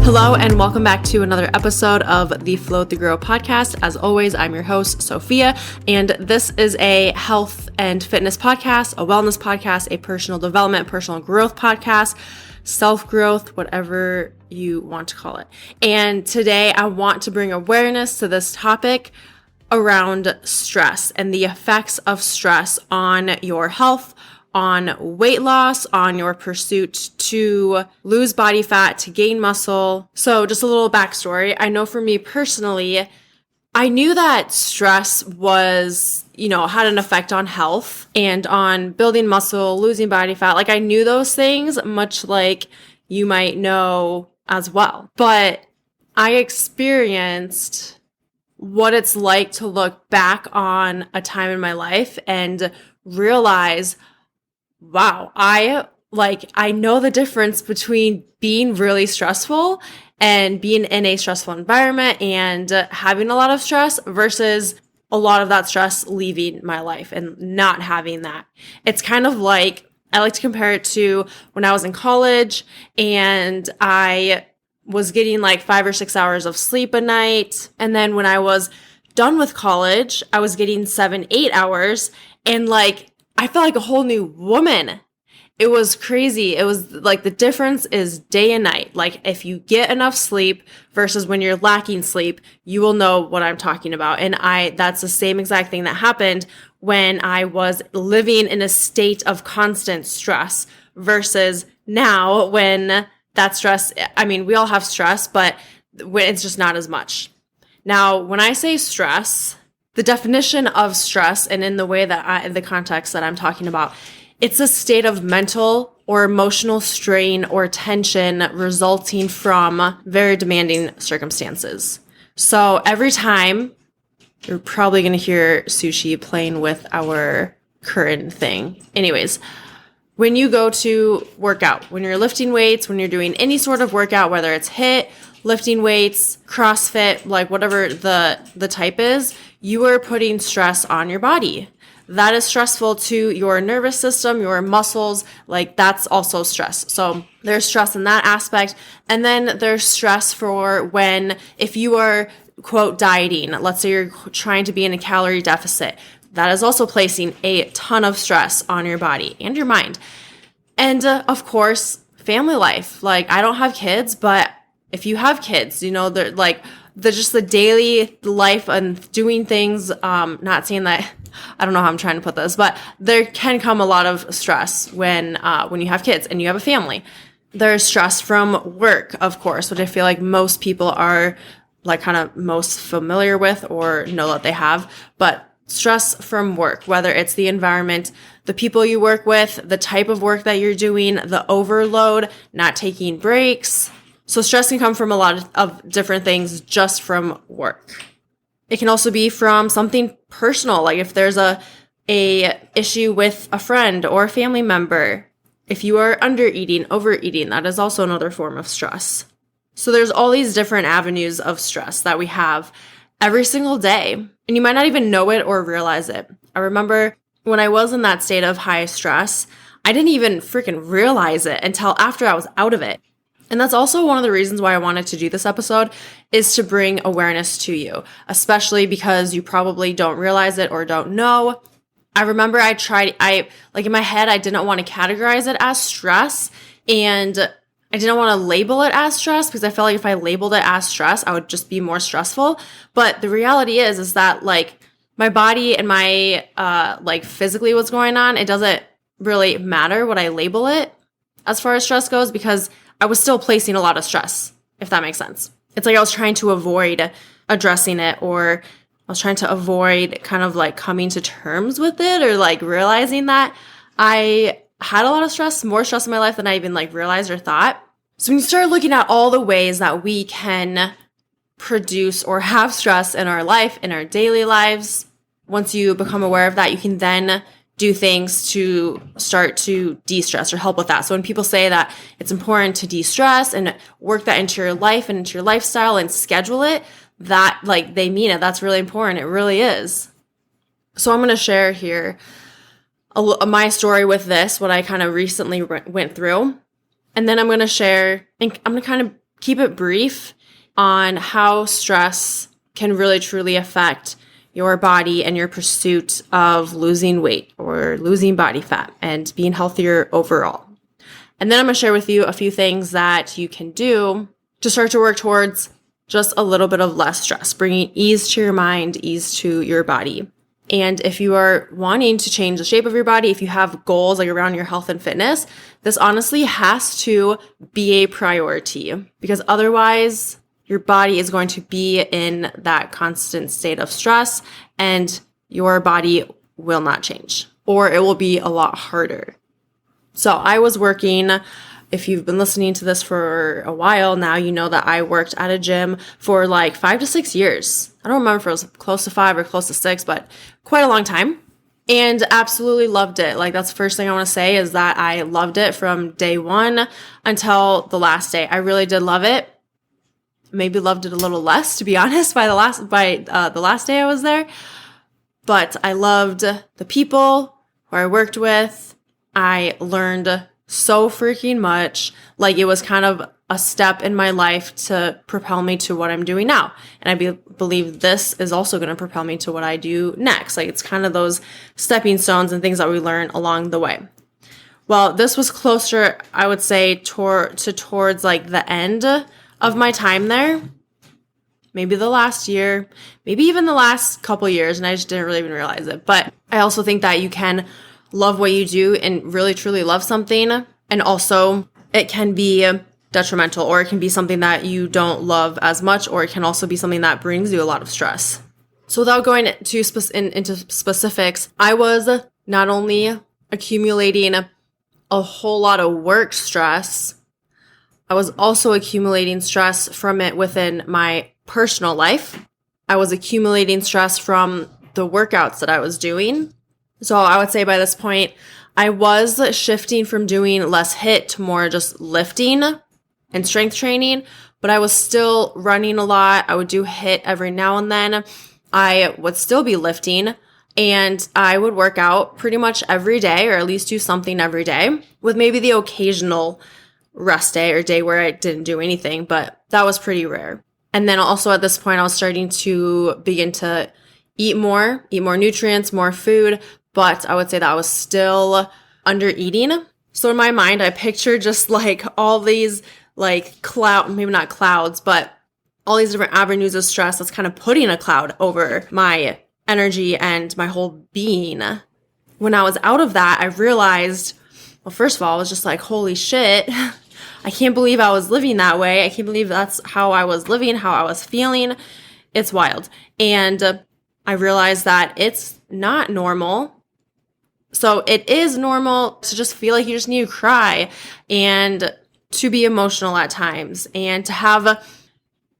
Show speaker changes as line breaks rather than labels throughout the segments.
Hello, and welcome back to another episode of the Flow to Grow podcast. As always, I'm your host, Sophia, and this is a health and fitness podcast, a wellness podcast, a personal development, personal growth podcast, self-growth, whatever you want to call it. And today I want to bring awareness to this topic around stress and the effects of stress on your health, on weight loss, on your pursuit to lose body fat, to gain muscle. So just a little backstory. I know for me personally, I knew that stress was, had an effect on health and on building muscle, losing body fat. Like I knew those things, much like you might know as well. But I experienced what it's like to look back on a time in my life and realize, wow, I know the difference between being really stressful and being in a stressful environment and having a lot of stress versus a lot of that stress leaving my life and not having that. It's kind of like, I like to compare it to when I was in college and I was getting like 5 or 6 hours of sleep a night. And then when I was done with college, I was getting 7, 8 hours, and I felt like a whole new woman. It was crazy. It was like the difference is day and night. Like if you get enough sleep versus when you're lacking sleep, you will know what I'm talking about. And that's the same exact thing that happened when I was living in a state of constant stress versus now when that stress, we all have stress, but when it's just not as much. Now, when I say stress, the definition of stress, and in the way that in the context that I'm talking about, it's a state of mental or emotional strain or tension resulting from very demanding circumstances. So every time, you're probably going to hear Sushi playing with our current thing. Anyways, when you go to work out, when you're lifting weights, when you're doing any sort of workout, whether it's HIIT, lifting weights, CrossFit, like whatever the type is, you are putting stress on your body. That is stressful to your nervous system, your muscles, that's also stress. So there's stress in that aspect. And then there's stress for if you are, quote, dieting, let's say you're trying to be in a calorie deficit, that is also placing a ton of stress on your body and your mind. And of course, family life. I don't have kids, but if you have kids, they're just the daily life and doing things, not saying that, I don't know how I'm trying to put this, but there can come a lot of stress when you have kids and you have a family. There's stress from work, of course, which I feel like most people are kind of most familiar with or know that they have, but stress from work, whether it's the environment, the people you work with, the type of work that you're doing, the overload, not taking breaks. So stress can come from a lot of different things just from work. It can also be from something personal, like if there's a issue with a friend or a family member. If you are undereating, overeating, that is also another form of stress. So there's all these different avenues of stress that we have every single day, and you might not even know it or realize it. I remember when I was in that state of high stress, I didn't even freaking realize it until after I was out of it. And that's also one of the reasons why I wanted to do this episode, is to bring awareness to you, especially because you probably don't realize it or don't know. I remember in my head, I didn't want to categorize it as stress, and I didn't want to label it as stress because I felt like if I labeled it as stress, I would just be more stressful. But the reality is that my body and my physically what's going on, it doesn't really matter what I label it as far as stress goes, because I was still placing a lot of stress, if that makes sense. It's like I was trying to avoid addressing it, or I was trying to avoid kind of coming to terms with it, or realizing that I had a lot of stress, more stress in my life than I even realized or thought. So when you start looking at all the ways that we can produce or have stress in our life, in our daily lives, once you become aware of that, you can then do things to start to de-stress or help with that. So when people say that it's important to de-stress and work that into your life and into your lifestyle and schedule it, that they mean it. That's really important. It really is. So I'm going to share here my story with this, what I kind of recently went through. And then I'm going to share, and I'm going to kind of keep it brief on how stress can really truly affect your body and your pursuit of losing weight or losing body fat and being healthier overall. And then I'm going to share with you a few things that you can do to start to work towards just a little bit of less stress, bringing ease to your mind, ease to your body. And if you are wanting to change the shape of your body, if you have goals like around your health and fitness, this honestly has to be a priority, because otherwise your body is going to be in that constant state of stress and your body will not change, or it will be a lot harder. So I was working, if you've been listening to this for a while now, you know that I worked at a gym for like 5 to 6 years. I don't remember if it was close to 5 or close to 6, but quite a long time. And absolutely loved it. Like, that's the first thing I want to say is that I loved it from day one until the last day. I really did love it. Maybe loved it a little less, to be honest, by the last day I was there. But I loved the people who I worked with. I learned so freaking much. Like, it was kind of a step in my life to propel me to what I'm doing now. And I believe this is also going to propel me to what I do next. Like, it's kind of those stepping stones and things that we learn along the way. Well, this was closer, I would say, towards like the end of my time there. Maybe the last year, maybe even the last couple years, and I just didn't really even realize it. But I also think that you can love what you do and really truly love something, and also it can be detrimental, or it can be something that you don't love as much, or it can also be something that brings you a lot of stress. So without going into specifics, I was not only accumulating a whole lot of work stress, I was also accumulating stress from it within my personal life. I was accumulating stress from the workouts that I was doing. So I would say by this point, I was shifting from doing less HIIT to more just lifting and strength training, but I was still running a lot. I would do HIIT every now and then. I would still be lifting, and I would work out pretty much every day, or at least do something every day, with maybe the occasional rest day or day where I didn't do anything, but that was pretty rare. And then also at this point, I was starting to begin to eat more nutrients, more food, but I would say that I was still under eating. So in my mind, I pictured just like all these like maybe not clouds, but all these different avenues of stress that's kind of putting a cloud over my energy and my whole being. When I was out of that, I realized, well, first of all, I was just like, holy shit, I can't believe I was living that way. I can't believe that's how I was living, how I was feeling. It's wild. And I realized that it's not normal. So it is normal to just feel like you just need to cry and to be emotional at times and to have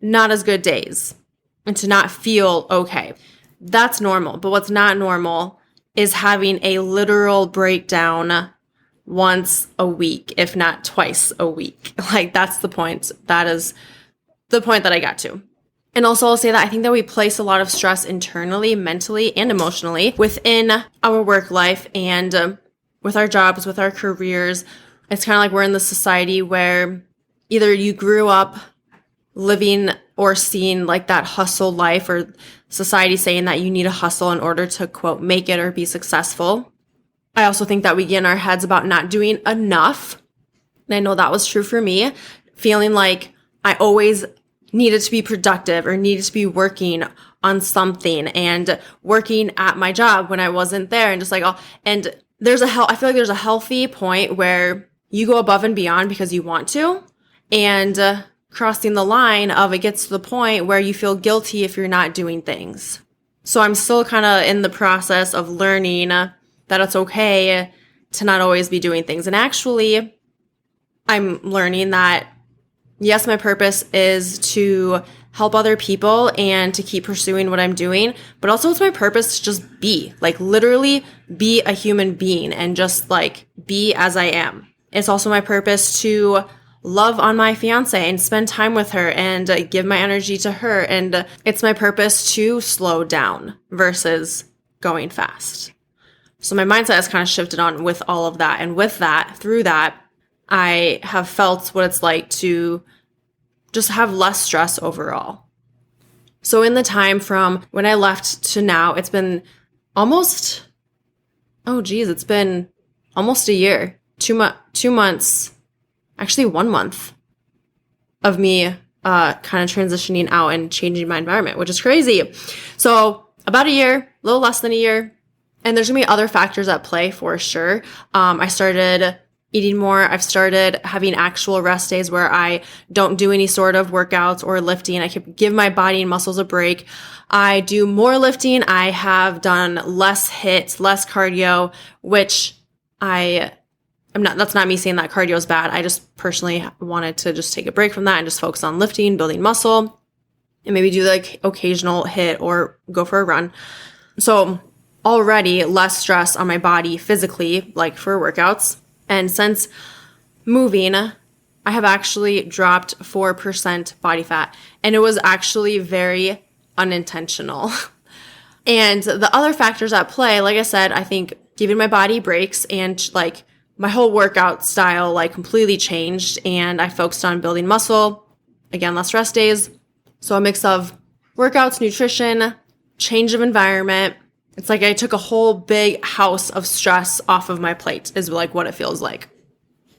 not as good days and to not feel okay. That's normal. But what's not normal is having a literal breakdown once a week, if not twice a week. Like, that's the point. That is the point that I got to. And also I'll say that I think that we place a lot of stress internally, mentally, and emotionally within our work life and with our jobs, with our careers. It's kind of like we're in this society where either you grew up living or seeing like that hustle life, or society saying that you need to hustle in order to, quote, make it or be successful. I also think that we get in our heads about not doing enough. And I know that was true for me, feeling like I always needed to be productive or needed to be working on something and working at my job when I wasn't there, and just like, oh, and I feel like there's a healthy point where you go above and beyond because you want to, and crossing the line of it gets to the point where you feel guilty if you're not doing things. So I'm still kind of in the process of learning that it's okay to not always be doing things. And actually, I'm learning that, yes, my purpose is to help other people and to keep pursuing what I'm doing, but also it's my purpose to just be, like, literally be a human being and just like be as I am. It's also my purpose to love on my fiance and spend time with her and give my energy to her. And it's my purpose to slow down versus going fast. So my mindset has kind of shifted on with all of that. And with that, through that, I have felt what it's like to just have less stress overall. So in the time from when I left to now, it's been almost, it's been almost a year, 2 months, actually 1 month of me kind of transitioning out and changing my environment, which is crazy. So about a year, a little less than a year. And there's going to be other factors at play for sure. I started eating more. I've started having actual rest days where I don't do any sort of workouts or lifting. I can give my body and muscles a break. I do more lifting. I have done less hits, less cardio, which that's not me saying that cardio is bad. I just personally wanted to just take a break from that and just focus on lifting, building muscle, and maybe do like occasional hit or go for a run. So already less stress on my body physically, like for workouts. And since moving, I have actually dropped 4% body fat. And it was actually very unintentional. And the other factors at play, like I said, I think giving my body breaks and like my whole workout style like completely changed. And I focused on building muscle, again, less rest days. So a mix of workouts, nutrition, change of environment. It's like I took a whole big house of stress off of my plate is like what it feels like.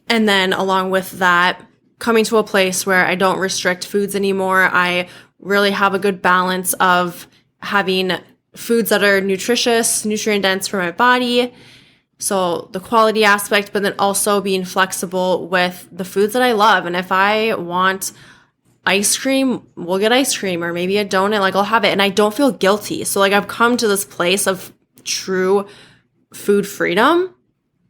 And then along with that, coming to a place where I don't restrict foods anymore. I really have a good balance of having foods that are nutritious, nutrient dense for my body. So the quality aspect, but then also being flexible with the foods that I love. And if I want ice cream, we'll get ice cream, or maybe a donut, like I'll have it and I don't feel guilty. So like I've come to this place of true food freedom.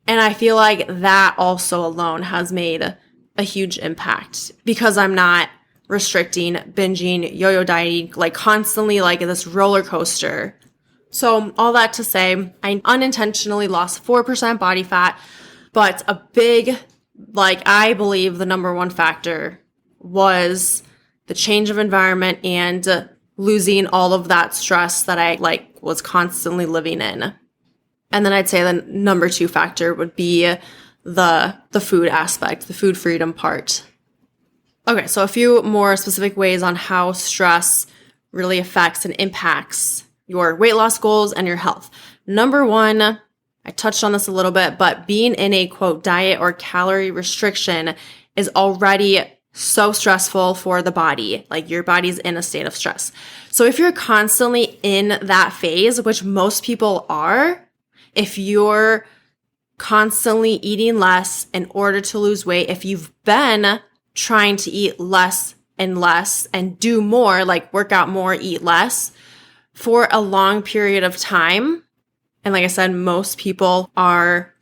And I feel like that also alone has made a huge impact because I'm not restricting, binging, yo-yo dieting, like constantly like this roller coaster. So all that to say, I unintentionally lost 4% body fat, but a big, like I believe the number one factor was the change of environment and losing all of that stress that I like was constantly living in. And then I'd say the number two factor would be the food aspect, the food freedom part. Okay, so a few more specific ways on how stress really affects and impacts your weight loss goals and your health. Number one, I touched on this a little bit, but being in a quote diet or calorie restriction is already so stressful for the body. Like your body's in a state of stress. So if you're constantly in that phase, which most people are, if you're constantly eating less in order to lose weight, if you've been trying to eat less and do more, like work out more, eat less for a long period of time, and like I said, most people are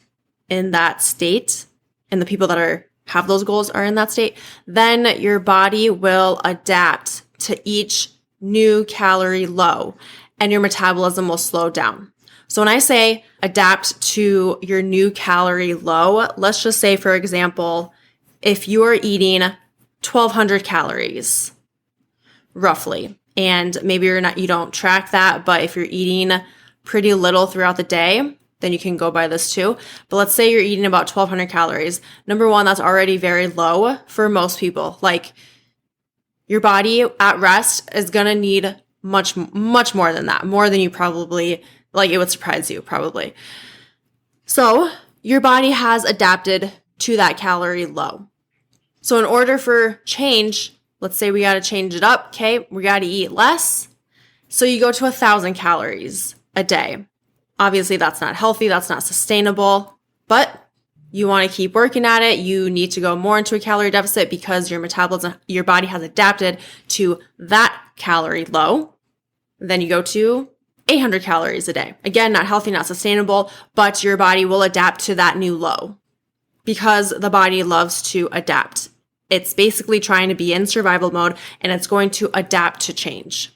in that state, and the people that have those goals are in that state, then your body will adapt to each new calorie low and your metabolism will slow down. So when I say adapt to your new calorie low, let's just say, for example, if you are eating 1,200 calories, roughly, and maybe you don't track that, but if you're eating pretty little throughout the day, then you can go by this too. But let's say you're eating about 1,200 calories. Number one, that's already very low for most people. Like your body at rest is going to need much, much more than that, more than you probably, like it would surprise you probably. So your body has adapted to that calorie low. So in order for change, let's say we got to change it up. Okay. We got to eat less. So you go to 1,000 calories a day. Obviously, that's not healthy. That's not sustainable, but you want to keep working at it. You need to go more into a calorie deficit because your metabolism, your body has adapted to that calorie low. Then you go to 800 calories a day. Again, not healthy, not sustainable, but your body will adapt to that new low because the body loves to adapt. It's basically trying to be in survival mode and it's going to adapt to change.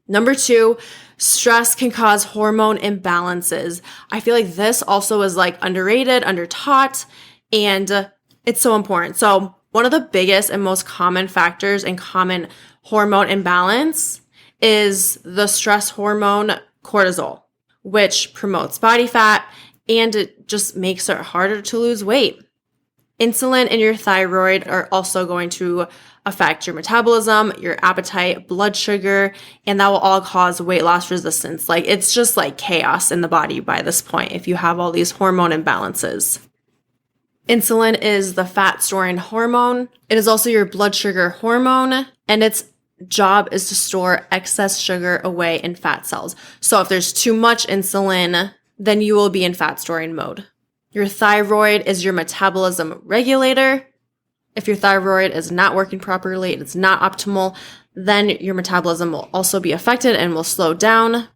Number two, stress can cause hormone imbalances. I feel like this also is like underrated, undertaught, and it's so important. So one of the biggest and most common factors in common hormone imbalance is the stress hormone cortisol, which promotes body fat and it just makes it harder to lose weight. Insulin and your thyroid are also going to affect your metabolism, your appetite, blood sugar, and that will all cause weight loss resistance. Like it's just like chaos in the body by this point if you have all these hormone imbalances. Insulin is the fat storing hormone. It is also your blood sugar hormone, and its job is to store excess sugar away in fat cells. So if there's too much insulin, then you will be in fat storing mode. Your thyroid is your metabolism regulator. If your thyroid is not working properly, it's not optimal, then your metabolism will also be affected and will slow down.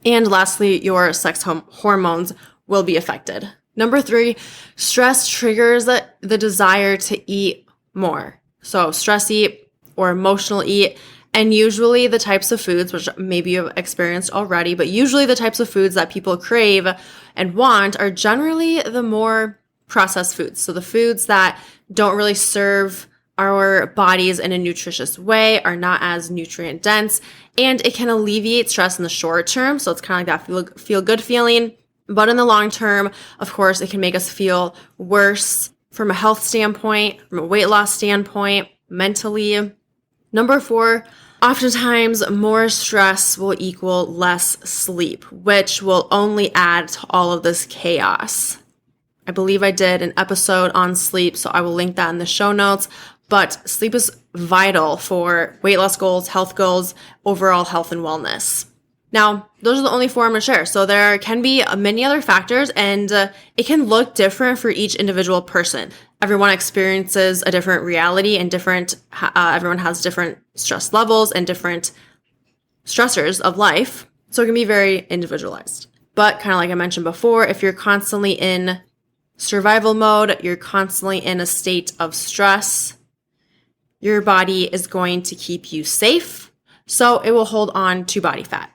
And lastly, your sex hormones will be affected. Number 3, stress triggers the desire to eat more. So stress eat or emotional eat. And usually the types of foods, which maybe you've experienced already, but usually the types of foods that people crave and want are generally the more processed foods. So the foods that don't really serve our bodies in a nutritious way, are not as nutrient dense, and it can alleviate stress in the short term. So it's kind of like that feel good feeling. But in the long term, of course, it can make us feel worse from a health standpoint, from a weight loss standpoint, mentally. Number 4, oftentimes more stress will equal less sleep, which will only add to all of this chaos. I believe I did an episode on sleep, so I will link that in the show notes. But sleep is vital for weight loss goals, health goals, overall health and wellness. Now, those are the only 4 I'm going to share. So there can be many other factors, and it can look different for each individual person. Everyone experiences a different reality, and everyone has different stress levels and different stressors of life. So it can be very individualized. But kind of like I mentioned before, if you're constantly in survival mode, you're constantly in a state of stress, your body is going to keep you safe. So it will hold on to body fat.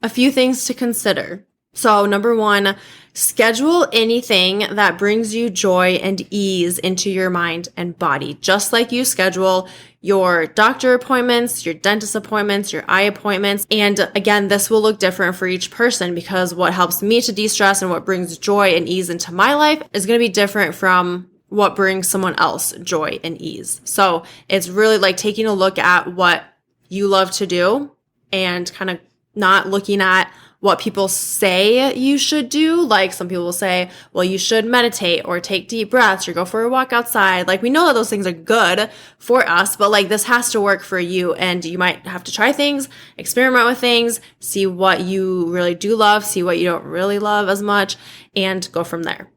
A few things to consider. So number 1, schedule anything that brings you joy and ease into your mind and body, just like you schedule your doctor appointments, your dentist appointments, your eye appointments. And again, this will look different for each person because what helps me to de-stress and what brings joy and ease into my life is going to be different from what brings someone else joy and ease. So it's really like taking a look at what you love to do and kind of not looking at what people say you should do. Like some people will say, well, you should meditate or take deep breaths or go for a walk outside. Like we know that those things are good for us, but like this has to work for you, and you might have to try things, experiment with things, see what you really do love, see what you don't really love as much, and go from there.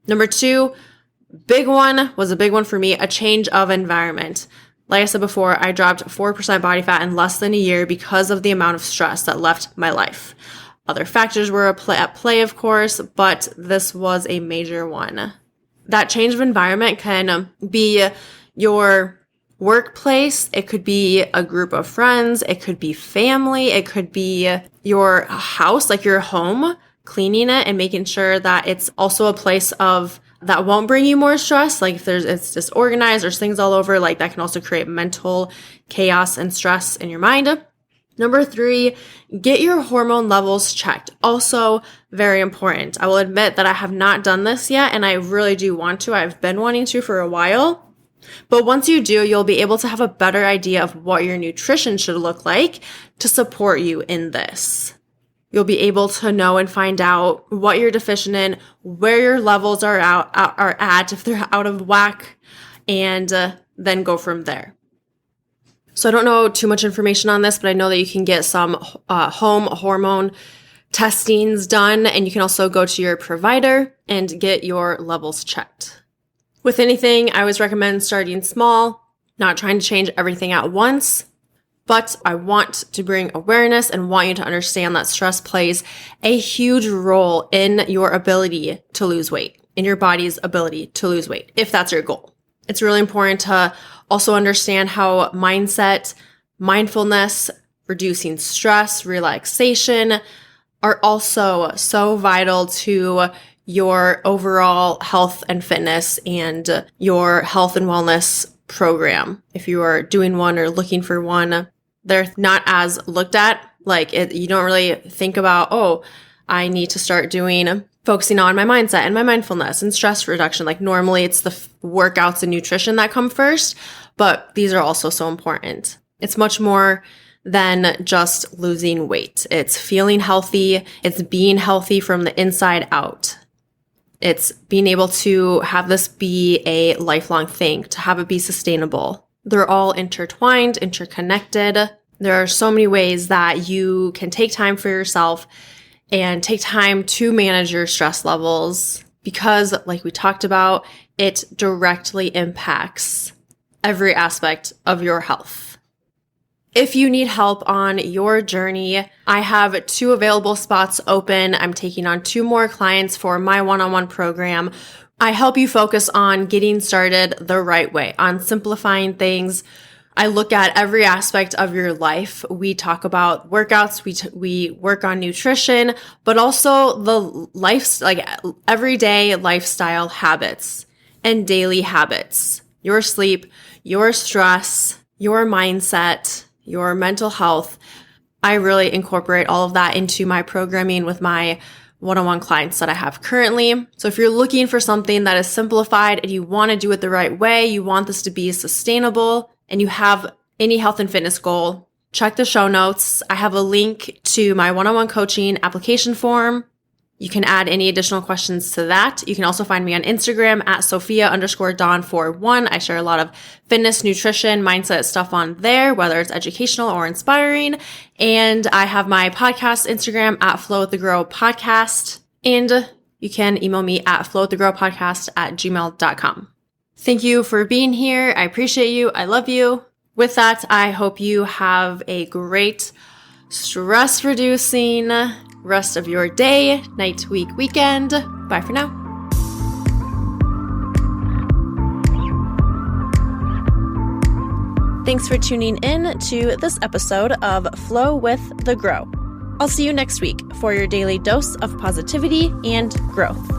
Number 2, was a big one for me, a change of environment. Like I said before, I dropped 4% body fat in less than a year because of the amount of stress that left my life. Other factors were at play, of course, but this was a major one. That change of environment can be your workplace. It could be a group of friends. It could be family. It could be your house, like your home, cleaning it and making sure that it's also a place that won't bring you more stress. Like if it's disorganized, there's things all over, like that can also create mental chaos and stress in your mind. Number 3, get your hormone levels checked. Also very important. I will admit that I have not done this yet, and I really do want to. I've been wanting to for a while. But once you do, you'll be able to have a better idea of what your nutrition should look like to support you in this. You'll be able to know and find out what you're deficient in, where your levels are at, if they're out of whack, and then go from there. So I don't know too much information on this, but I know that you can get some home hormone testings done, and you can also go to your provider and get your levels checked. With anything, I always recommend starting small, not trying to change everything at once. But I want to bring awareness and want you to understand that stress plays a huge role in your ability to lose weight, in your body's ability to lose weight, if that's your goal. It's really important to also understand how mindset, mindfulness, reducing stress, relaxation are also so vital to your overall health and fitness and your health and wellness program. If you are doing one or looking for one, they're not as looked at. You don't really think about, I need to start doing focusing on my mindset and my mindfulness and stress reduction. Like normally it's the workouts and nutrition that come first, but these are also so important. It's much more than just losing weight. It's feeling healthy. It's being healthy from the inside out. It's being able to have this be a lifelong thing, to have it be sustainable. They're all intertwined, interconnected. There are so many ways that you can take time for yourself and take time to manage your stress levels because, like we talked about, it directly impacts every aspect of your health. If you need help on your journey, I have 2 available spots open. I'm taking on 2 more clients for my one-on-one program. I help you focus on getting started the right way, on simplifying things. I look at every aspect of your life. We talk about workouts, we work on nutrition, but also the everyday lifestyle habits and daily habits. Your sleep, your stress, your mindset, your mental health. I really incorporate all of that into my programming with my one-on-one clients that I have currently. So if you're looking for something that is simplified and you want to do it the right way, you want this to be sustainable, and you have any health and fitness goal, check the show notes. I have a link to my one-on-one coaching application form. You can add any additional questions to that. You can also find me on Instagram at Sophia_Dawn41. I share a lot of fitness, nutrition, mindset stuff on there, whether it's educational or inspiring. And I have my podcast Instagram at Flow with the Grow Podcast. And you can email me at flowwiththegrowpodcast@gmail.com. Thank you for being here. I appreciate you. I love you. With that, I hope you have a great stress-reducing rest of your day, night, week, weekend. Bye for now. Thanks for tuning in to this episode of Flow with the Grow. I'll see you next week for your daily dose of positivity and growth.